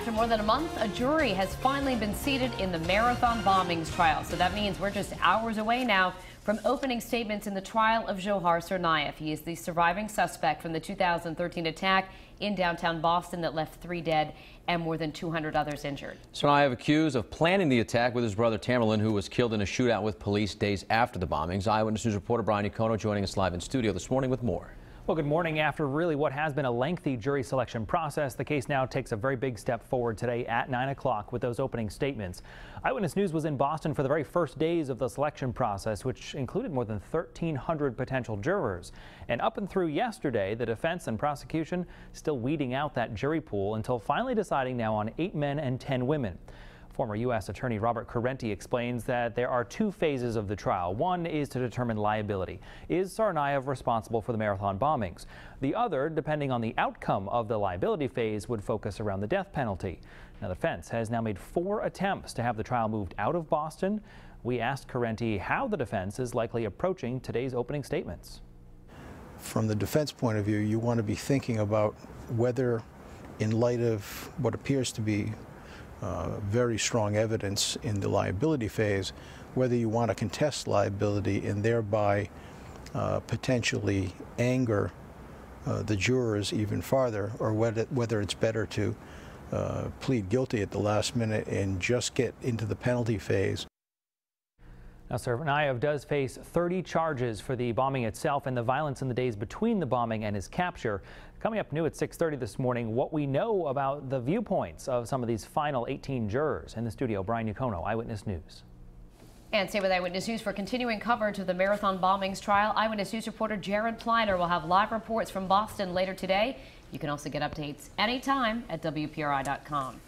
After more than a month, a jury has finally been seated in the Marathon bombings trial. So that means we're just hours away now from opening statements in the trial of Dzhokhar Tsarnaev. He is the surviving suspect from the 2013 attack in downtown Boston that left 3 dead and more than 200 others injured. Tsarnaev accused of planning the attack with his brother Tamerlan, who was killed in a shootout with police days after the bombings. Eyewitness News reporter Brian Yacono joining us live in studio this morning with more. Well, good morning. After really what has been a lengthy jury selection process, the case now takes a very big step forward today at 9 o'clock with those opening statements. Eyewitness News was in Boston for the very first days of the selection process, which included more than 1,300 potential jurors. And up and through yesterday, the defense and prosecution still weeding out that jury pool until finally deciding now on 8 men and 10 women. Former U.S. Attorney Robert Correnti explains that there are 2 phases of the trial. One is to determine liability. Is Tsarnaev responsible for the Marathon bombings? The other, depending on the outcome of the liability phase, would focus around the death penalty. Now, the defense has now made 4 attempts to have the trial moved out of Boston. We asked Correnti how the defense is likely approaching today's opening statements. From the defense point of view, you want to be thinking about whether, in light of what appears to be very strong evidence in the liability phase, whether you want to contest liability and thereby potentially anger the jurors even farther, or whether it's better to plead guilty at the last minute and just get into the penalty phase. Now, Tsarnaev does face 30 charges for the bombing itself and the violence in the days between the bombing and his capture. Coming up new at 6:30 this morning, what we know about the viewpoints of some of these final 18 jurors. In the studio, Brian Yacono, Eyewitness News. And stay with Eyewitness News for continuing coverage of the Marathon bombings trial. Eyewitness News reporter Jared Pliner will have live reports from Boston later today. You can also get updates anytime at WPRI.com.